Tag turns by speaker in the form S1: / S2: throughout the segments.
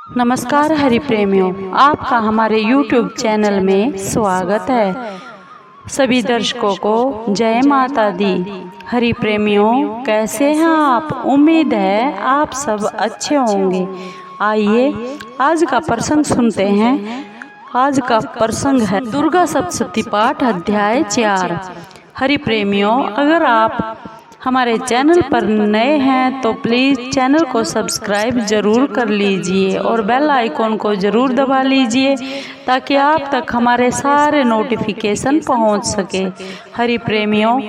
S1: नमस्कार हरि प्रेमियों, आपका हमारे YouTube चैनल में स्वागत है। सभी दर्शकों को जय माता दी। हरि प्रेमियों, कैसे हैं आप? उम्मीद है आप सब अच्छे होंगे। आइए आज का प्रसंग सुनते हैं। आज का प्रसंग है दुर्गा सप्तशती पाठ अध्याय 4। हरि प्रेमियों, अगर आप हमारे चैनल पर नए हैं तो प्लीज़ चैनल को सब्सक्राइब जरूर कर लीजिए और बेल आइकॉन को ज़रूर दबा लीजिए ताकि आप तक हमारे सारे नोटिफिकेशन पहुंच सके। हरि प्रेमियों,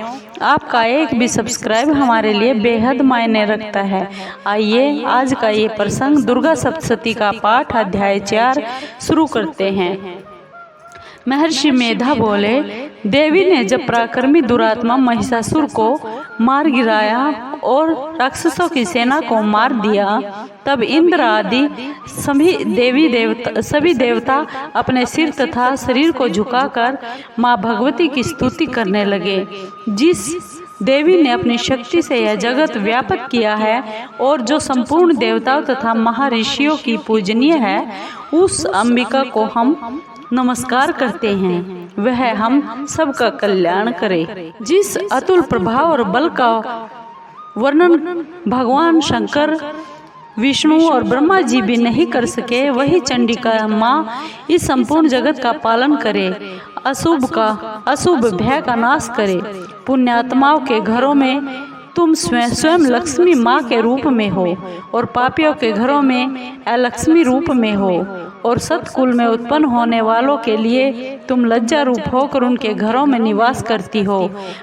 S1: आपका एक भी सब्सक्राइब हमारे लिए बेहद मायने रखता है। आइए आज का ये प्रसंग दुर्गा सप्तशती का पाठ अध्याय 4 शुरू करते हैं। महर्षि मेधा बोले, देवी ने जब पराक्रमी दुरात्मा महिषासुर को मार गिराया और राक्षसों की सेना को मार दिया, तब इंद्र आदि सभी देवता अपने सिर तथा शरीर को झुकाकर माँ भगवती की स्तुति करने लगे। जिस देवी ने अपनी शक्ति से यह जगत व्यापक किया है और जो संपूर्ण देवताओं तथा महर्षियों की पूजनीय है, उस अंबिका को हम नमस्कार करते हैं। वह हम सबका कल्याण करे। जिस अतुल प्रभाव और बल का वर्णन भगवान शंकर, विष्णु और ब्रह्मा जी भी नहीं कर सके, वही चंडिका माँ इस संपूर्ण जगत का पालन करे, अशुभ भय का नाश करे। पुण्यात्माओं के घरों में तुम स्वयं लक्ष्मी माँ के रूप में हो और पापियों के घरों में अलक्ष्मी रूप में हो और सतकुल में उत्पन्न होने वालों के लिए तुम लज्जा रूप होकर उनके घरों में निवास करती हो।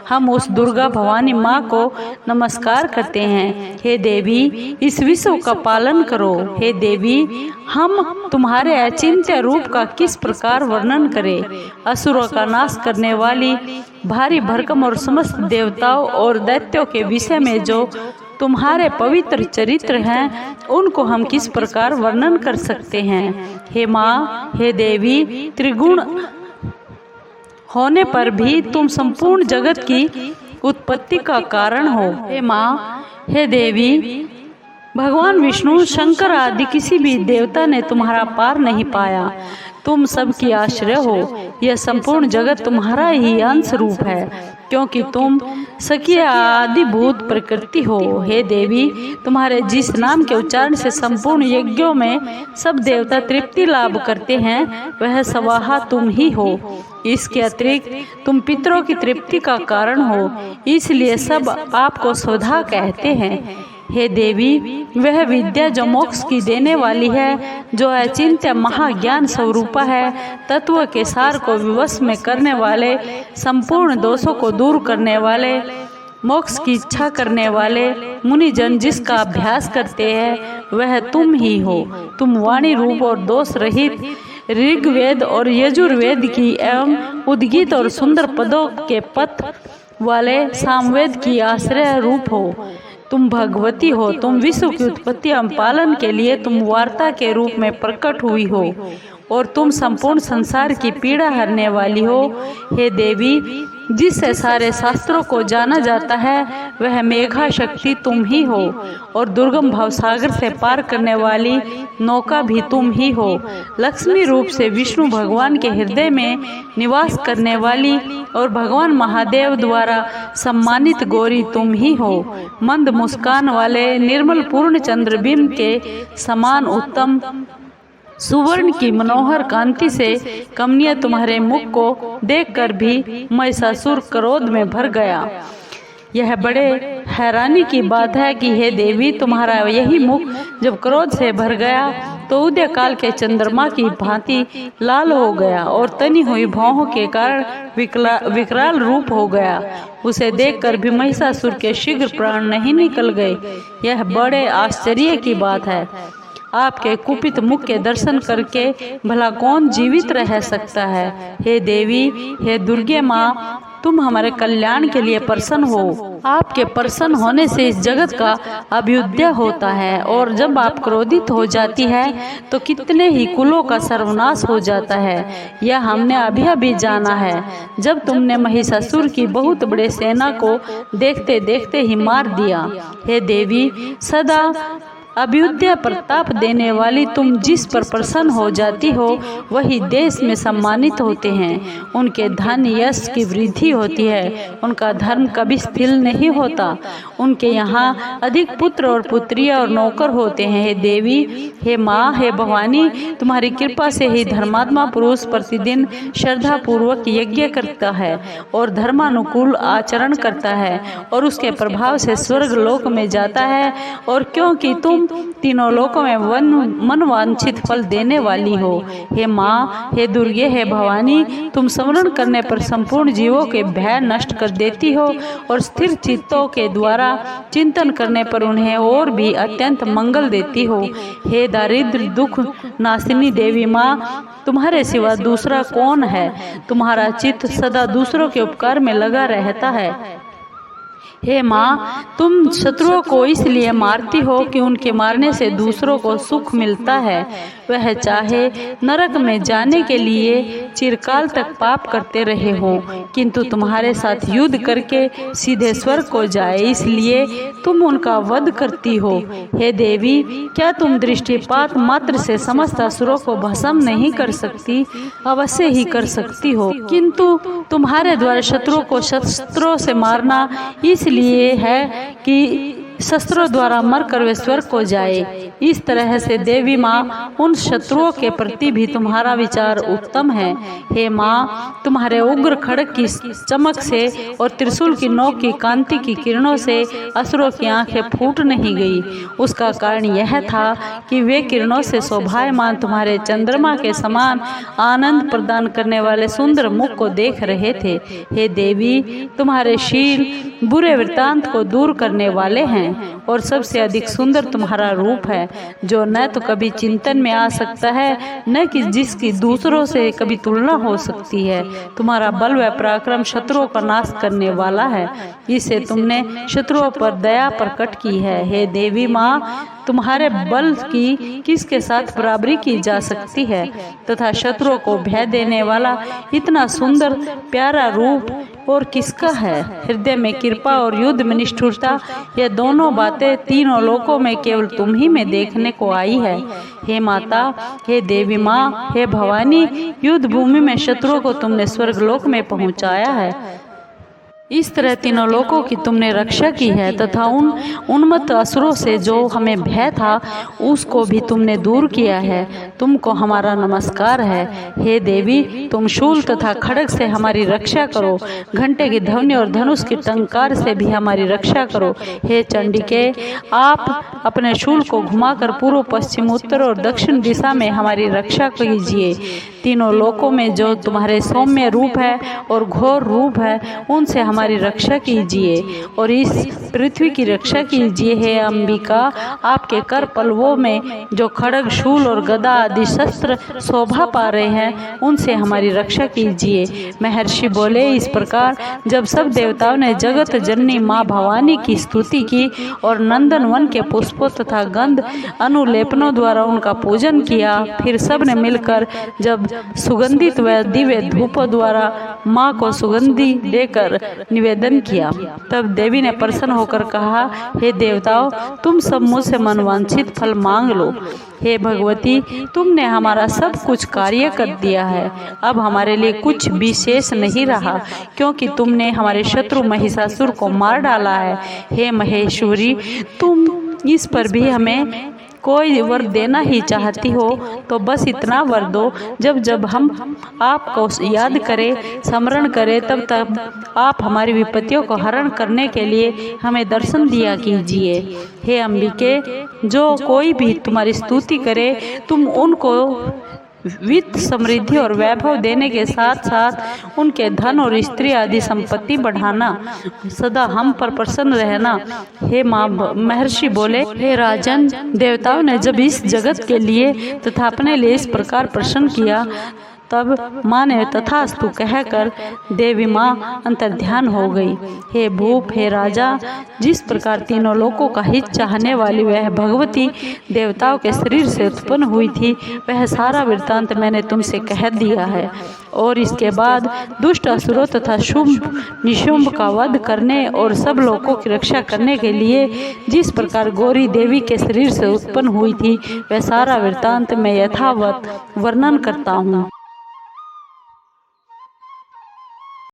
S1: हम उस दुर्गा भवानी माँ को नमस्कार करते हैं। हे देवी, इस विश्व का पालन करो। हे देवी, हम तुम्हारे अचिंत्य रूप का किस प्रकार वर्णन करें। असुरों का नाश करने वाली भारी भरकम और समस्त देवताओं और दैत्यों के विषय में जो तुम्हारे पवित्र चरित्र हैं, उनको हम किस प्रकार वर्णन कर सकते हैं। हे माँ, हे देवी, त्रिगुण होने पर भी तुम संपूर्ण जगत की उत्पत्ति का कारण हो। हे माँ, हे देवी, भगवान विष्णु, शंकर आदि किसी भी देवता ने तुम्हारा पार नहीं पाया। तुम सबकी आश्रय हो। यह संपूर्ण जगत तुम्हारा ही अंश रूप है, क्योंकि तुम सखी आदिभूत प्रकृति हो। हे देवी, तुम्हारे जिस नाम के उच्चारण से संपूर्ण यज्ञों में सब देवता तृप्ति लाभ करते हैं, वह स्वाहा तुम ही हो। इसके अतिरिक्त तुम पितरों की तृप्ति का कारण हो, इसलिए सब आपको स्वधा कहते हैं। हे देवी, वह विद्या जो मोक्ष की देने वाली है, जो अचिंत्य महाज्ञान स्वरूपा है, तत्व के सार को विवश में करने वाले, संपूर्ण दोषों को दूर करने वाले, मोक्ष की इच्छा करने वाले मुनिजन जिसका अभ्यास करते हैं, वह तुम ही हो। तुम वाणी रूप और दोष रहित ऋग्वेद और यजुर्वेद की एवं उद्गीत और सुंदर पदों के पथ वाले सामवेद की आश्रय रूप हो। तुम भगवती हो। तुम विश्व की उत्पत्ति एवं पालन के लिए तुम वार्ता के रूप में प्रकट हुई हो और तुम संपूर्ण संसार की पीड़ा हरने वाली हो। हे देवी, जिससे सारे शास्त्रों को जाना जाता है, वह मेघा शक्ति तुम ही हो और दुर्गम भवसागर से पार करने वाली नौका भी तुम ही हो। लक्ष्मी रूप से विष्णु भगवान के हृदय में निवास करने वाली और भगवान महादेव द्वारा सम्मानित गौरी तुम ही हो। मंद मुस्कान वाले निर्मल पूर्ण चंद्रबिंब के समान उत्तम सुवर्ण की मनोहर कांति से कमनीय तुम्हारे मुख को देखकर भी महिषासुर क्रोध में भर गया। यह बड़े हैरानी की बात है कि हे देवी, तुम्हारा यही मुख जब क्रोध से भर गया तो उदय काल के चंद्रमा की भांति लाल हो गया और तनी हुई भौहों के कारण विकराल रूप हो गया। उसे देखकर भी महिषासुर के शीघ्र प्राण नहीं निकल गए। यह बड़े आश्चर्य की बात है। आपके कुपित मुख के दर्शन करके भला कौन जीवित रह सकता है। हे देवी, हे दुर्गे माँ, तुम हमारे कल्याण के लिए प्रसन्न हो। आपके प्रसन्न होने से इस जगत का अभ्युदय होता है और जब आप क्रोधित हो जाती है तो कितने ही कुलों का सर्वनाश हो जाता है। यह हमने अभी जाना है, जब तुमने महिषासुर की बहुत बड़ी सेना को देखते देखते ही मार दिया। हे देवी, सदा अभ्युदय प्रताप देने वाली तुम जिस पर प्रसन्न हो जाती हो वही देश में सम्मानित होते हैं। उनके धन यश की वृद्धि होती है, उनका धर्म कभी स्थिर नहीं होता। उनके यहाँ अधिक पुत्र और पुत्रियाँ और नौकर होते हैं। हे देवी, हे माँ, हे भवानी, तुम्हारी कृपा से ही धर्मात्मा पुरुष प्रतिदिन श्रद्धा पूर्वक यज्ञ करता है और धर्मानुकूल आचरण करता है और उसके प्रभाव से स्वर्ग लोक में जाता है। और क्योंकि तुम तीनों लोकों में मनवांछित फल देने वाली हो, हे माँ, हे दुर्गे, हे भवानी, तुम स्मरण करने पर संपूर्ण जीवों के भय नष्ट कर देती हो और स्थिर चित्तों के द्वारा चिंतन करने पर उन्हें और भी अत्यंत मंगल देती हो। हे दारिद्र दुख नाशिनी देवी माँ, तुम्हारे सिवा दूसरा कौन है? तुम्हारा चित्त सदा दूसरों के उपकार में लगा रहता है। हे माँ, तुम शत्रुओं को इसलिए मारती हो कि उनके मारने से दूसरों को सुख मिलता है। वह चाहे नरक में जाने के लिए चिरकाल तक पाप करते रहे हों, किंतु तुम्हारे साथ युद्ध करके सीधे स्वर्ग को जाए, इसलिए तुम उनका वध करती हो। हे देवी, क्या तुम दृष्टिपात मात्र से समस्त असुरों को भस्म नहीं कर सकती? अवश्य ही कर सकती हो, किंतु तुम्हारे द्वारा शत्रुओं को शस्त्रों से मारना इसलिए है कि शस्त्रों द्वारा मरकर वे स्वर्ग को जाए। इस तरह से देवी माँ, उन शत्रुओं के प्रति भी तुम्हारा विचार उत्तम है। हे माँ, तुम्हारे उग्र खड्ग की चमक से और त्रिशूल की नोक की कांति की किरणों से असुरों की आंखें फूट नहीं गई। उसका कारण यह था कि वे किरणों से शोभायमान तुम्हारे चंद्रमा के समान आनंद प्रदान करने वाले सुंदर मुख को देख रहे थे। हे देवी, तुम्हारे शील बुरे वृत्तांत को दूर करने वाले हैं और सबसे अधिक सुंदर तुम्हारा रूप है, जो न तो कभी चिंतन में आ सकता है, न कि जिसकी दूसरों से कभी तुलना हो सकती है। तुम्हारा बल व पराक्रम शत्रुओं का नाश करने वाला है, इससे तुमने शत्रुओं पर दया प्रकट की है। हे देवी माँ, तुम्हारे बल की किसके साथ बराबरी की जा सकती है, तथा शत्रुओं को भय देने वाला इतना सुंदर प्यारा रूप और किसका है? हृदय में कृपा और युद्ध में निष्ठुरता, यह दोनों बातें तीनों लोकों में केवल तुम ही में देखने को आई है। हे माता, हे देवी माँ, हे भवानी, युद्ध भूमि में शत्रुओं को तुमने स्वर्गलोक में पहुँचाया है। इस तरह तीनों लोकों की तुमने रक्षा की है तथा उन उन्मत्त असुरों से जो हमें भय था उसको भी तुमने दूर किया है। तुमको हमारा नमस्कार है। हे देवी, तुम शूल तथा खड्ग से हमारी रक्षा करो, घंटे की ध्वनि और धनुष की टंकार से भी हमारी रक्षा करो। हे चंडिके, आप अपने शूल को घुमाकर पूर्व पश्चिम उत्तर और दक्षिण दिशा में हमारी रक्षा कीजिए। तीनों लोकों में जो तुम्हारे सौम्य रूप है और घोर रूप है उनसे हमारी रक्षा कीजिए और इस पृथ्वी की रक्षा कीजिए। हे अंबिका, आपके कर पल्लवों में जो खड्ग शूल और गदा आदि शस्त्र शोभा पा रहे हैं उनसे हमारी रक्षा कीजिए। महर्षि बोले, इस प्रकार जब सब देवताओं ने जगत जननी माँ भवानी की स्तुति की और नंदन वन के पुष्पों तथा गंध अनुलेपनों द्वारा उनका पूजन किया, फिर सब ने मिलकर जब सुगंधित व दिव्य धूपों द्वारा माँ को सुगंधि देकर निवेदन किया, तब देवी ने प्रसन्न होकर कहा, हे देवताओं, तुम सब मुझसे मनवांछित फल मांग लो। हे भगवती, तुमने हमारा सब कुछ कार्य कर दिया है, अब हमारे लिए कुछ विशेष नहीं रहा, क्योंकि तुमने हमारे शत्रु महिषासुर को मार डाला है। हे महेश्वरी, तुम इस पर भी हमें कोई वर देना ही चाहती हो तो बस इतना वर दो, जब जब हम आपको याद करें, स्मरण करें, तब तब आप हमारी विपत्तियों को हरण करने के लिए हमें दर्शन दिया कीजिए। हे अंबिके, जो कोई भी तुम्हारी स्तुति करे, तुम उनको वित्त, समृद्धि और वैभव देने के साथ साथ उनके धन और स्त्री आदि संपत्ति बढ़ाना, सदा हम पर प्रसन्न रहना। हे माँ, महर्षि बोले, हे राजन, देवताओं ने जब इस जगत के लिए तथा अपने लिए इस प्रकार प्रसन्न किया तब माँ ने तथास्तु कहकर देवी माँ अंतर्ध्यान हो गई। हे भूप, हे राजा, जिस प्रकार तीनों लोकों का हित चाहने वाली वह भगवती देवताओं के शरीर से उत्पन्न हुई थी, वह सारा वृत्तांत मैंने तुमसे कह दिया है। और इसके बाद दुष्ट असुरों तथा शुंभ निशुंभ का वध करने और सब लोगों की रक्षा करने के लिए जिस प्रकार गौरी देवी के शरीर से उत्पन्न हुई थी, वह सारा वृत्तांत मैं यथावत वर्णन करता हूँ।